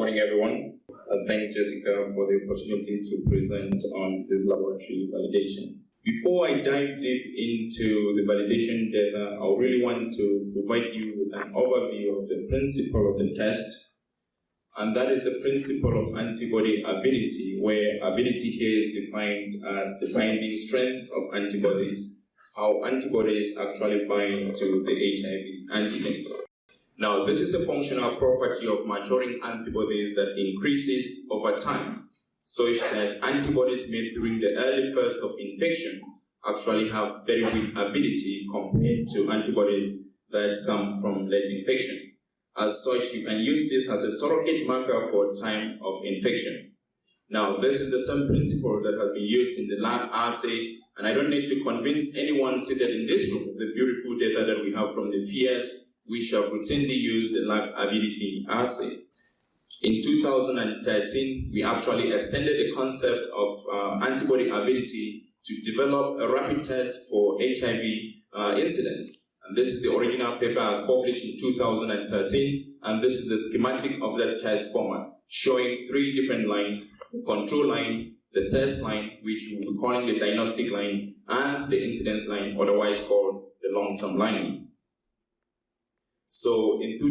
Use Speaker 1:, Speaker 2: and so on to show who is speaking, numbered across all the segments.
Speaker 1: morning, everyone. Thanks, Jessica, for the opportunity to present on this laboratory validation. Before I dive deep into the validation data, I really want to provide you with an overview of the principle of the test, and that is the principle of antibody ability, where ability here is defined as the binding strength of antibodies, how antibodies actually bind to the HIV antigens. Now, this is a functional property of maturing antibodies that increases over time, such that antibodies made during the early phase of infection actually have very weak ability compared to antibodies that come from late infection. As such, you can use this as a surrogate marker for time of infection. Now, this is the same principle that has been used in the lab assay, and I don't need to convince anyone seated in this room of the beautiful data that we have from the IAS, which have routinely used the lab ability assay. In 2013, we actually extended the concept of antibody ability to develop a rapid test for HIV incidence. And this is the original paper as published in 2013, and this is the schematic of that test format, showing three different lines: the control line, the test line, which we'll be calling the diagnostic line, and the incidence line, otherwise called the long-term line. So since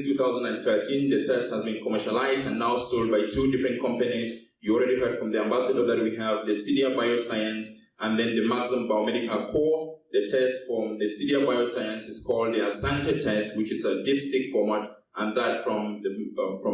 Speaker 1: 2013, the test has been commercialized and now sold by two different companies. You already heard from the ambassador that we have the CDR Bioscience and then the Maxim Biomedical Core. The test from the CDR Bioscience is called the Asante test, which is a dipstick format, and that from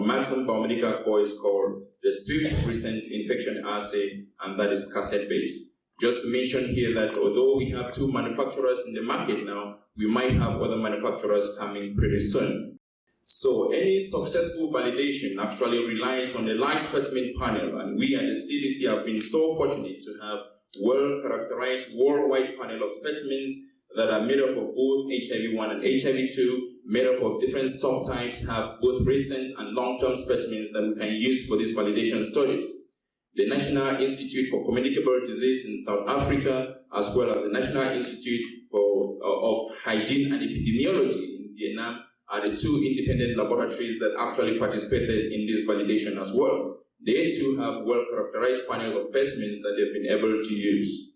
Speaker 1: Maxim Biomedical Core is called the Swift Recent Infection Assay, and that is cassette-based. Just to mention here that although we have two manufacturers in the market now, we might have other manufacturers coming pretty soon. So any successful validation actually relies on the large specimen panel, and we at the CDC have been so fortunate to have well-characterized worldwide panel of specimens that are made up of both HIV-1 and HIV-2, made up of different subtypes, have both recent and long-term specimens that we can use for these validation studies. The National Institute for Communicable Disease in South Africa, as well as the National Institute of Hygiene and Epidemiology in Vietnam, are the two independent laboratories that actually participated in this validation as well. They too have well-characterized panels of specimens that they've been able to use.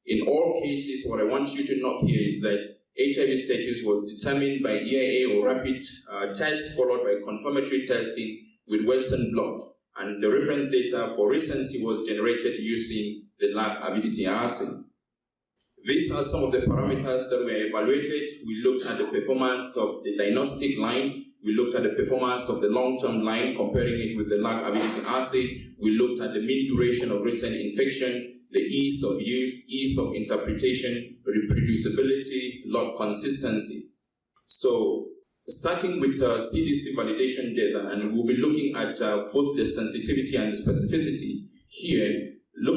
Speaker 1: In all cases, what I want you to note here is that HIV status was determined by EIA or rapid test, followed by confirmatory testing with Western blot. And the reference data for recency was generated using the lab ability assay. These are some of the parameters that were evaluated. We looked at the performance of the diagnostic line. We looked at the performance of the long-term line, comparing it with the lab ability assay. We looked at the mean duration of recent infection, the ease of use, ease of interpretation, reproducibility, lot consistency. So, starting with CDC validation data, and we'll be looking at both the sensitivity and the specificity. Here,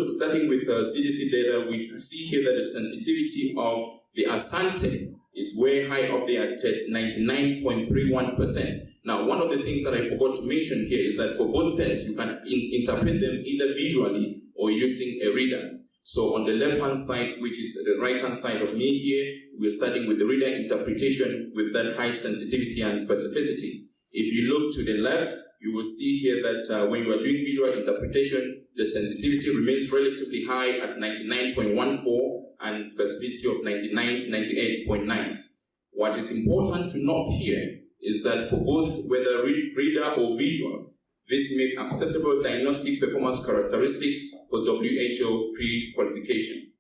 Speaker 1: starting with CDC data, we see here that the sensitivity of the Asante is way high up there at 99.31%. Now, one of the things that I forgot to mention here is that for both tests, you can interpret them either visually or using a reader. So on the left-hand side, which is the right-hand side of me here, we're starting with the reader interpretation with that high sensitivity and specificity. If you look to the left, you will see here that when you are doing visual interpretation, the sensitivity remains relatively high at 99.14 and specificity of 98.9. What is important to note here is that for both whether reader or visual, this make acceptable diagnostic performance characteristics for WHO pre-qualification.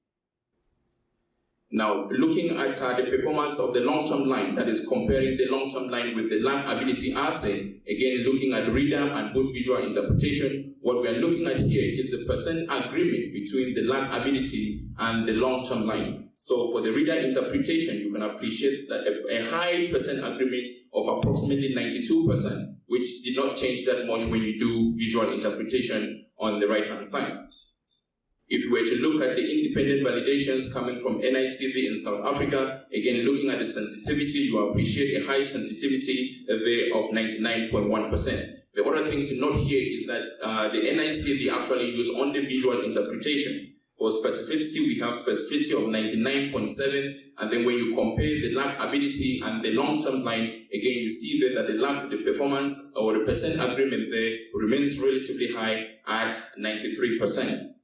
Speaker 1: Now, looking at the performance of the long-term line, that is comparing the long-term line with the lab ability assay, again looking at reader and both visual interpretation, what we are looking at here is the percent agreement between the lab ability and the long-term line. So for the reader interpretation, you can appreciate that a high percent agreement of approximately 92%, which did not change that much when you do visual interpretation on the right-hand side. If you were to look at the independent validations coming from NICV in South Africa, again looking at the sensitivity, you will appreciate a high sensitivity there of 99.1%. The other thing to note here is that the NICV actually use only visual interpretation. For specificity, we have specificity of 99.7, and then when you compare the lab ability and the long-term line, again, you see there that the performance or the percent agreement there remains relatively high at 93%.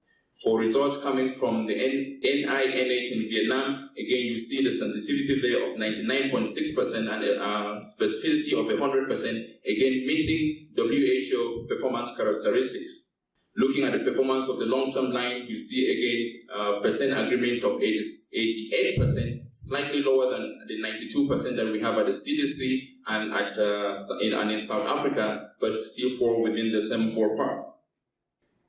Speaker 1: For results coming from the NINH in Vietnam, again, you see the sensitivity there of 99.6% and a specificity of 100%, again, meeting WHO performance characteristics. Looking at the performance of the long-term line, you see again percent agreement of 88%, slightly lower than the 92% that we have at the CDC and in South Africa, but still fall within the same ballpark.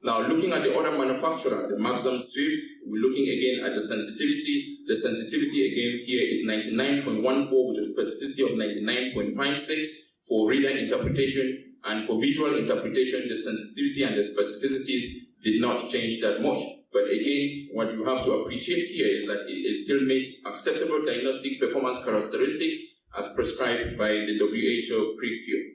Speaker 1: Now, looking at the other manufacturer, the Maxim Swift, we're looking again at the sensitivity. The sensitivity again here is 99.14 with a specificity of 99.56 for reader interpretation. And for visual interpretation, the sensitivity and the specificities did not change that much. But again, what you have to appreciate here is that it still meets acceptable diagnostic performance characteristics as prescribed by the WHO pre-Q.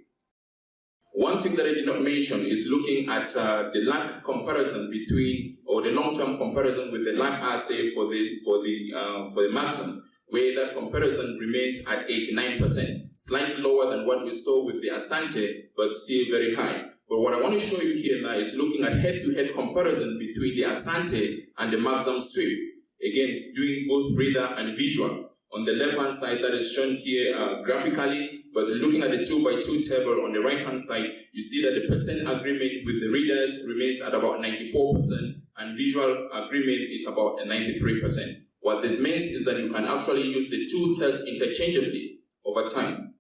Speaker 1: One thing that I did not mention is looking at the lag comparison between, or the long-term comparison with the lag assay for the Maxim, where that comparison remains at 89%, slightly lower than what we saw with the Asante, but still very high. But what I want to show you here now is looking at head-to-head comparison between the Asante and the Maxim Swift. Again, doing both reader and visual. On the left-hand side, that is shown here graphically, but looking at the 2x2 table on the right-hand side, you see that the percent agreement with the readers remains at about 94%, and visual agreement is about 93%. What this means is that you can actually use the two tests interchangeably over time.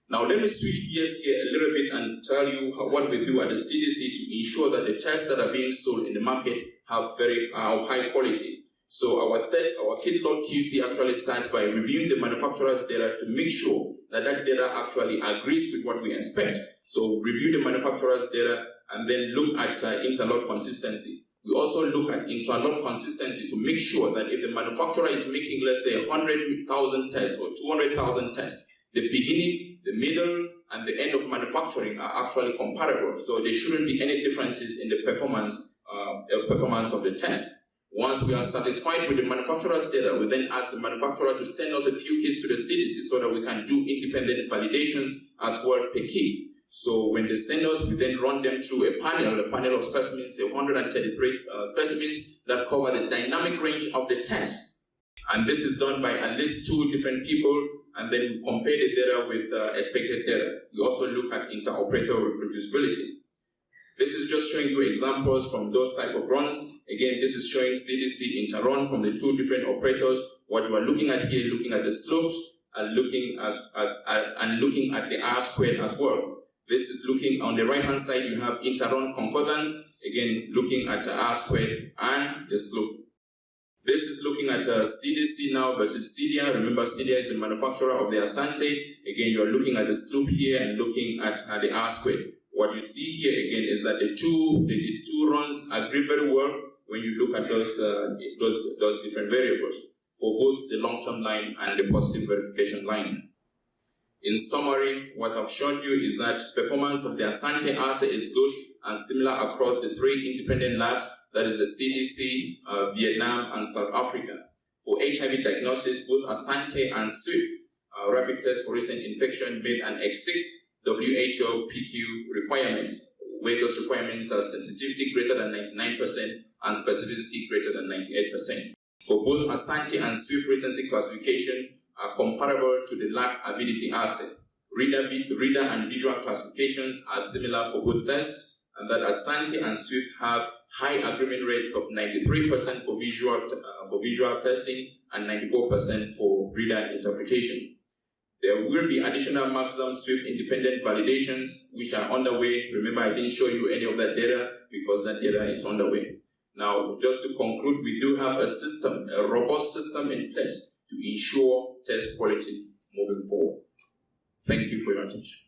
Speaker 1: Now let me switch gears here a little bit and tell you what we do at the CDC to ensure that the tests that are being sold in the market have very high quality. So our kit lot QC actually starts by reviewing the manufacturer's data to make sure that that data actually agrees with what we expect. So review the manufacturer's data and then look at interlot consistency. We also look at interlot consistency to make sure that if the manufacturer is making, let's say, 100,000 tests or 200,000 tests, the beginning, the middle, and the end of manufacturing are actually comparable. So there shouldn't be any differences in the performance of the test. Once we are satisfied with the manufacturer's data, we then ask the manufacturer to send us a few kits to the CDC so that we can do independent validations as well per kit. So when they send us, we then run them through a panel of specimens, 133 specimens that cover the dynamic range of the test. And this is done by at least 2 different people, and then we compare the data with expected data. We also look at interoperator reproducibility. This is just showing you examples from those type of runs. Again, this is showing CDC interrun from the 2 different operators. What we are looking at here, looking at the slopes and looking at the R squared as well. This is looking on the right-hand side, you have interrun concordance, again, looking at the R squared and the slope. This is looking at CDC now versus CDIA. Remember, CDIA is the manufacturer of the Asante. Again, you are looking at the slope here and looking at the R squared. What you see here again is that the two runs agree very well when you look at those different variables for both the long-term line and the positive verification line. In summary, what I've shown you is that performance of the Asante assay is good and similar across the 3 independent labs, that is the CDC, Vietnam, and South Africa. For HIV diagnosis, both Asante and Swift rapid test for recent infection made and exceed WHO PQ requirements, where those requirements are sensitivity greater than 99% and specificity greater than 98%. For both Asante and Swift recency classification are comparable to the lac avidity assay. Reader and visual classifications are similar for both tests, and that Asante and Swift have high agreement rates of 93% for visual testing and 94% for reader interpretation. There will be additional Maxim Swift independent validations which are underway. Remember, I didn't show you any of that data because that data is underway. Now, just to conclude, we do have a system, a robust system in place to ensure test quality moving forward. Thank you for your attention.